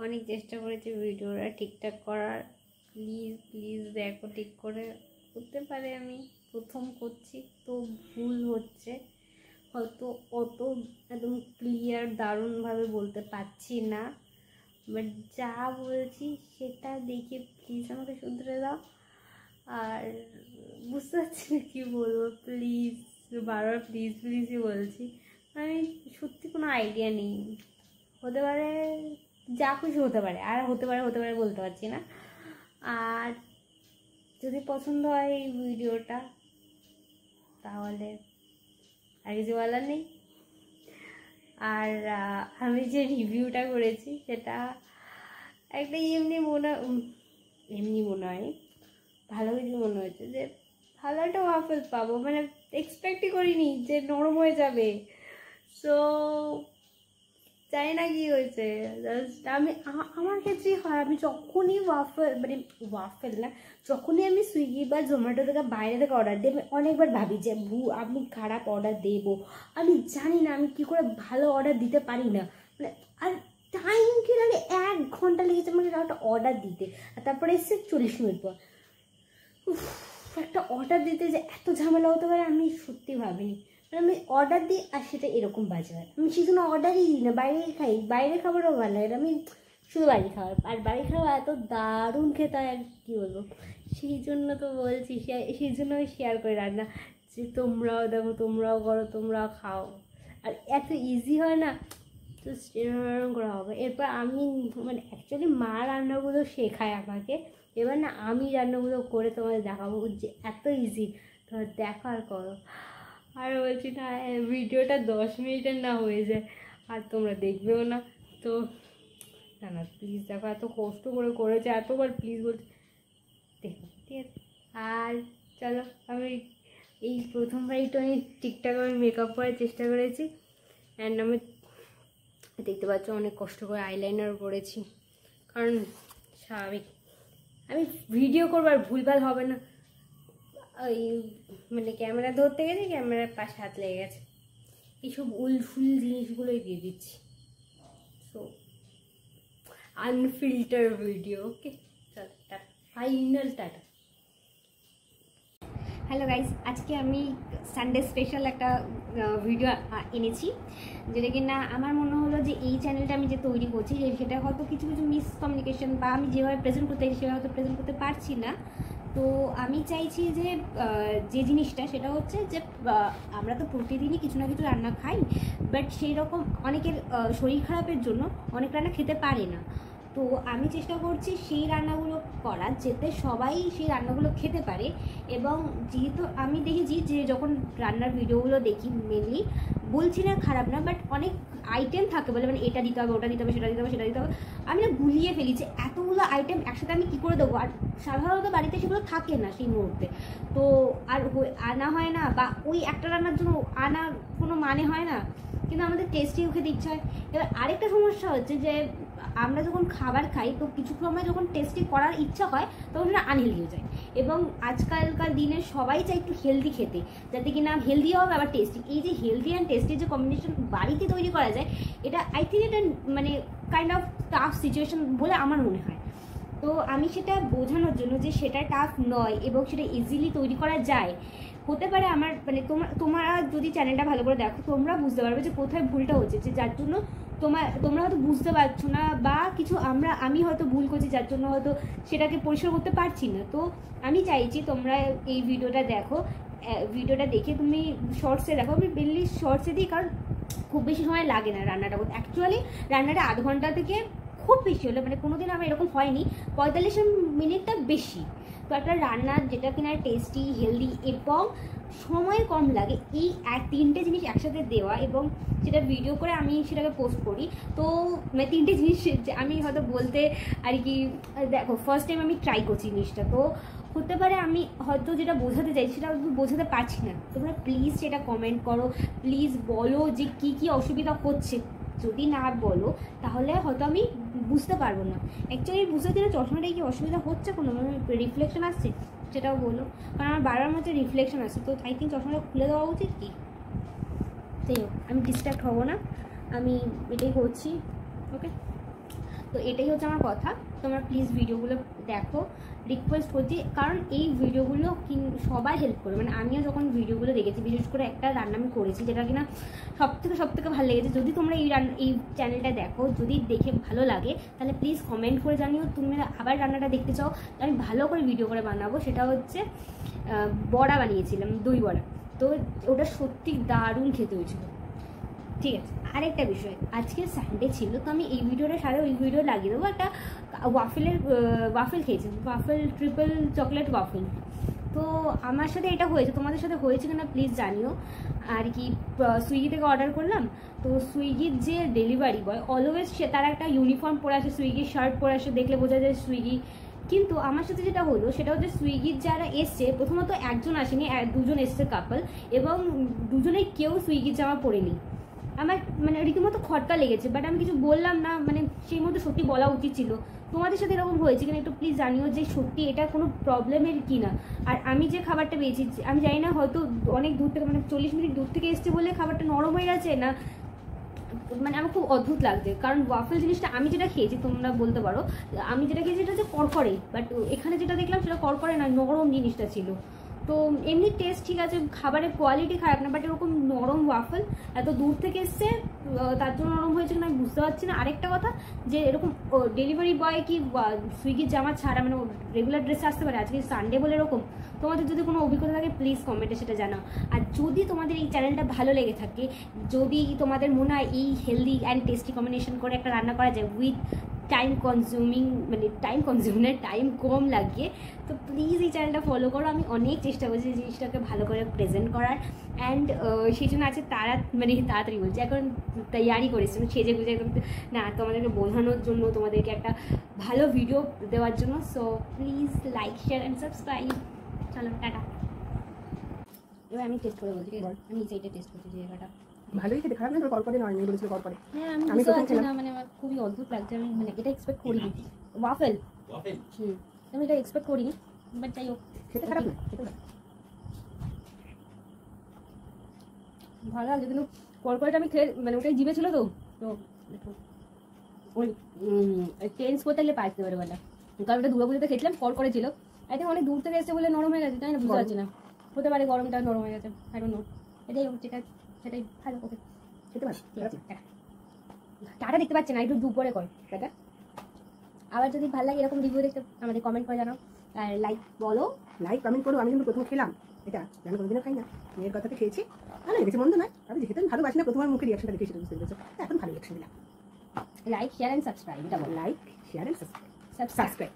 অনেক চেষ্টা করেছি ভিডিওটা ঠিকঠাক করার। প্লিজ প্লিজ দেখো ঠিক করে। করতে পারে আমি প্রথম করছি তো ভুল হচ্ছে, হয়তো অত একদম ক্লিয়ার দারুণভাবে বলতে পারছি না, বাট যা বলছি সেটা দেখে প্লিজ আমাকে শুধরে দাও। আর বুঝতে পারছি না কী বলবো, প্লিজ বারবার প্লিজ প্লিজই বলছি। আমি সত্যি কোনো আইডিয়া নেই, হতে পারে যা খুশি হতে পারে, আর হতে পারে বলতে পারছি না। আর যদি পছন্দ হয় এই ভিডিওটা তাহলে আর কিছু বলার নেই। আর আমি যে রিভিউটা করেছি সেটা একটা এমনি মনে হয় ভালো কিছু মনে হয়েছে, যে ভালো একটা ওয়াফেল পাবো, মানে এক্সপেক্টই করিনি যে নরম হয়ে যাবে। সো জানি না কি হয়েছে, জাস্ট আমার ক্ষেত্রেই হয়, আমি যখনই ওয়াফেল না, যখনই আমি সুইগি বা জোম্যাটো থেকে বাইরে থেকে অর্ডার দিই, আমি অনেকবার ভাবি যে আমি খারাপ অর্ডার দেবো, আমি জানি না আমি কী করে ভালো অর্ডার দিতে পারি না, মানে আর টাইম কি লাগে 1 ঘন্টা লেগেছে আমাকে একটা অর্ডার দিতে, আর তারপরে এসে 40 মিনিট পর। একটা অর্ডার দিতে যে এত ঝামেলা হতে পারে আমি সত্যি ভাবিনি। আমি অর্ডার দিই আর সেটা এরকম বাজে হয়, আমি সেই জন্য অর্ডারই দিই না, বাইরেই খাই। বাইরের খাবারও ভালো লাগে, আমি শুধু বাড়ির খাবার, আর বাড়ির খাবার এত দারুণ খেতে হয় আর কী বলবো। সেই জন্য তো বলছি, সেই জন্য আমি শেয়ার করি রান্না, যে তোমরাও দেখো, তোমরাও করো, তোমরাও খাও। আর এত ইজি হয় না, তো এরকম করা হবে। এরপর আমি মানে অ্যাকচুয়ালি মা রান্নাগুলো শেখায় আমাকে, এবার না আমি রান্নাগুলো করে তোমাদের দেখাবো যে এত ইজি, তোমার দেখার করো। আর বলছি না ভিডিওটা 10 মিনিটের না হয়ে যায় আর তোমরা দেখবেও না, তো না প্লিজ দেখো, এত কষ্ট করে করেছে, এতবার প্লিজ বলছি দেখো, ঠিক আছে। আর চলো, আমি এই প্রথমবার একটু আমি ঠিকঠাক আমি মেকআপ করার চেষ্টা করেছি, অ্যান্ড আমি দেখতে পাচ্ছ অনেক কষ্ট করে আইলাইনার করেছি, কারণ স্বাভাবিক আমি ভিডিও করবো আর ভুলভাল হবে না, ওই মানে ক্যামেরা ধরতে গেছে, ক্যামেরার পাশে হাত লেগে গেছে, এইসব উলফুল জিনিসগুলোই দিয়ে দিচ্ছি। সো আনফিল্টার ভিডিও, ওকে, চল tata, final tata. Hello guys, আজকে আমি সানডে স্পেশাল একটা ভিডিও এনেছি, যেটা কি না আমার মনে হলো যে এই চ্যানেলটা আমি যে তৈরি করছি সেটা হয়তো কিছু কিছু মিসকমিউনিকেশন বা আমি যেভাবে প্রেজেন্ট করতে চাই সেভাবে হয়তো প্রেজেন্ট করতে পারছি না। তো আমি চাইছি যে জিনিসটা সেটা হচ্ছে যে আমরা তো প্রতিদিনই কিছু না কিছু রান্না খাই, বাট সেই রকম অনেকের শরীর খারাপের জন্য অনেক রান্না খেতে পারে না। তো আমি চেষ্টা করছি সেই রান্নাগুলো করার, যাতে সবাই সেই রান্নাগুলো খেতে পারে। এবং যেহেতু আমি দেখেছি যে যখন রান্নার ভিডিওগুলো দেখি, মেনলি বলছি না খারাপ না, বাট অনেক আইটেম থাকে বলে, মানে এটা দিতে হবে, ওটা দিতে হবে, সেটা দিতে হবে, সেটা দিতে হবে, আমি না গুলিয়ে ফেলি যে এতগুলো আইটেম একসাথে আমি কী করে দেবো। আর সাধারণত বাড়িতে সেগুলো থাকে না সেই মুহূর্তে, তো আর আনা হয় না, বা ওই একটা রান্নার জন্য আনার কোনো মানে হয় না, কিন্তু আমাদের টেস্টিও খেতে ইচ্ছা হয়। এবার আরেকটা সমস্যা হচ্ছে যে আমরা যখন খাবার খাই তো কিছু সময় যখন টেস্টি করার ইচ্ছা হয় তখন সেটা আনহেলদি হয়ে যায়, এবং আজকালকার দিনে সবাই চাই একটু হেলদি খেতে, যাতে কি না হেলদি হবে আবার টেস্টি। এই যে হেলদি অ্যান্ড টেস্টির যে কম্বিনেশন বাড়িতে তৈরি করা যায়, এটা আই থিঙ্ক এটা মানে কাইন্ড অফ টাফ সিচুয়েশন বলে আমার মনে হয়। তো আমি সেটা বোঝানোর জন্য যে সেটা টাফ নয় এবং সেটা ইজিলি তৈরি করা যায়। হতে পারে আমার মানে তোমরা যদি চ্যানেলটা ভালো করে দেখো তোমরা বুঝতে পারবে যে কোথায় ভুলটা হচ্ছে, যে যার জন্য তোমরা হয়তো বুঝতে পারছো না, বা কিছু আমি হয়তো ভুল করছি যার জন্য হয়তো সেটাকে পরিষ্কার করতে পারছি না। তো আমি চাইছি তোমরা এই ভিডিওটা দেখো, ভিডিওটা দেখে তুমি শর্টসে দেখো। আমি মেনলি শর্টসে দিই কারণ খুব বেশি সময় লাগে না রান্নাটা করতে। অ্যাকচুয়ালি রান্নাটা আধ ঘন্টা থেকে খুব বেশি হলে, মানে কোনোদিন আমার এরকম হয়নি 45 মিনিটটা বেশি। তো একটা রান্না যেটা কিনা টেস্টি, হেলদি এবং সময় কম লাগে, এই 3টে জিনিস একসাথে দেওয়া, এবং সেটা ভিডিও করে আমি সেটাকে পোস্ট করি। তো মানে 3টে জিনিস আমি হয়তো বলতে আর কি, দেখো ফার্স্ট টাইম আমি ট্রাই করছি জিনিসটা, তো হতে পারে আমি হয়তো যেটা বোঝাতে চাই সেটা বোঝাতে পারছি না। তোমরা প্লিজ সেটা কমেন্ট করো, প্লিজ বলো যে কী কী অসুবিধা হচ্ছে। যদি না বলো তাহলে হয়তো আমি বুঝতে পারবো না। অ্যাকচুয়ালি বুঝতে চাই না চশমাটাই কি অসুবিধা হচ্ছে, কোনো রিফ্লেকশন আসছে সেটাও বলো, কারণ আমার বারবার মধ্যে রিফ্লেকশন আসছে। তো আই থিঙ্ক চশমাটা খুলে দেওয়া উচিত কি। যাই হোক, আমি ডিস্ট্র্যাক্ট হবো না, আমি এটাই করছি, ওকে। তো এটাই হচ্ছে আমার কথা। তোমরা প্লিজ ভিডিওগুলো দেখো, রিকোয়েস্ট করছি, কারণ এই ভিডিওগুলো সবাই হেল্প করে। মানে আমিও যখন ভিডিওগুলো দেখেছি, বিশেষ করে একটা রান্না আমি করেছি যেটা কিনা সব থেকে ভালো লেগেছে। যদি তোমরা এই চ্যানেলটা দেখো, যদি দেখে ভালো লাগে তাহলে প্লিজ কমেন্ট করে জানিও তুমি আবার রান্নাটা দেখতে চাও, আমি ভালো করে ভিডিও করে বানাবো। সেটা হচ্ছে বড়া বানিয়েছিলাম, দই বড়া। তো ওটা সত্যি দারুণ খেতে হয়েছিল। ঠিক আছে, আরেকটা বিষয়, আজকে সানডে ছিল, তো আমি এই ভিডিওটার সাথে ওই ভিডিও লাগিয়ে দেবো। একটা ওয়াফেল খেয়েছি, ওয়াফেল ট্রিপল চকলেট ওয়াফেল। তো আমার সাথে এটা হয়েছে, তোমাদের সাথে হয়েছে কিনা প্লিজ জানিও। আর কি, সুইগি থেকে অর্ডার করলাম, তো সুইগির যে ডেলিভারি বয় অলওয়েজ তারা একটা ইউনিফর্ম পরে আসে, সুইগির শার্ট পরে আসে, দেখলে বোঝা যায় সুইগি। কিন্তু আমার সাথে যেটা হলো সেটা হচ্ছে সুইগির যারা এসছে, প্রথমত একজন আসেনি, দুজন এসছে কাপল, এবং দুজনেই কেউ সুইগির জামা পরেনি। আমার মানে রীতিমতো খটকা লেগেছে, বাট আমি কিছু বললাম না, মানে সেই মতো সত্যি বলা উচিত ছিল। তোমাদের সাথে এরকম হয়েছে কিনা একটু প্লিজ জানিও, যে সত্যি এটা কোনো প্রবলেমের কি না। আর আমি যে খাবারটা পেয়েছি, আমি জানি না হয়তো অনেক দূর থেকে, মানে 40 মিনিট দূর থেকে এসছে বলে খাবারটা নরম হয়ে গেছে না, মানে আমার খুব অদ্ভুত লাগছে। কারণ ওয়াফেল জিনিসটা আমি যেটা খেয়েছি, তোমরা বলতে পারো আমি যেটা খেয়েছি এটা হচ্ছে করকরে, বাট এখানে যেটা দেখলাম সেটা করকরে না, নরম জিনিসটা ছিল। তো এমনি টেস্ট ঠিক আছে, খাবারের কোয়ালিটি খারাপ না, বাট এরকম নরম ওয়াফেল এত দূর থেকে এসছে, তার জন্য নরম হয়েছে কিনা আমি বুঝতে পারছি না। আরেকটা কথা, যে এরকম ডেলিভারি বয় কি সুইগির জামা ছাড়া মানে রেগুলার ড্রেসে আসতে পারে? আজকে সানডে বলে এরকম। তোমাদের যদি কোনো অভিজ্ঞতা থাকে প্লিজ কমেন্টে সেটা জানাও। আর যদি তোমাদের এই চ্যানেলটা ভালো লেগে থাকে, যদি তোমাদের মনে হয় এই হেলদি অ্যান্ড টেস্টি কম্বিনেশন করে একটা রান্না করা যায় উইথ টাইম কনজিউমিং টাইম কম লাগিয়ে, তো প্লিজ এই চ্যানেলটা ফলো করো। আমি অনেক চেষ্টা করছি এই জিনিসটাকে ভালো করে প্রেজেন্ট করার, অ্যান্ড সেই জন্য আছে তাড়াতাড়ি বলছি, এখন তৈয়ারি করেছি সেজে গুজে একদম, না তোমাদেরকে বোঝানোর জন্য, তোমাদেরকে একটা ভালো ভিডিও দেওয়ার জন্য। So please like, share and subscribe. চলো টাটা। এবার আমি টেস্ট করে বলছি, আমি এই সাইডে টেস্ট করছি জায়গাটা ভালোই খেতে, খারাপ না। তোর কল করে নয়, আমি বলেছিল কল করে। হ্যাঁ, আমি বুঝতে পারছি না, মানে আমার খুবই অদ্ভুত লাগছে। আমি মানে এটা এক্সপেক্ট করিনি, ওয়াফেল আমি এটা এক্সপেক্ট করিনি, বাট যাই হোক, খেতে খারাপ না, খেতে না ভালো লাগছে। কিন্তু কলকলাটা আমি খেয়ে মানে ওটাই জিভে ছিল, তো ওই চেঞ্জ করতে গেলে পাইতে পারে বলে, কারণ ওটা দুর্গাপুজোতে খেয়েছিলাম, কলকলে ছিল। আই থিঙ্ক অনেক দূর থেকে এসেছে বলে নরম হয়ে গেছে, তাই না? বুঝতে পারছি না, হতে পারে গরমটা নরম হয়ে গেছে, আই ডোন্ট নো। এটাই হোক, সেটাই ভালো। ওকে, খেতে পারে। টাটা দেখতে পাচ্ছে না, একটু দুপুরে কর টাটা। আবার যদি ভালো লাগে এরকম রিভিউ দেখতে আমাদের কমেন্ট করে জানাও, আর লাইক কমেন্ট করো। আমি কিন্তু প্রথম খেলাম এটা, আমি কোনোদিনও খাই না, মেয়ের কথাতে খেয়েছি, ভালো লেগেছে, মন্দ নয়। আমি যেহেতু আমি ভালোবাসি না, প্রথমবার মুখে রিয়াকশনটা দেখে সেটা বুঝতে পেরেছো, এখন ভালো রিয়াকশন দিলাম। Like share and subscribe, like share and subscribe.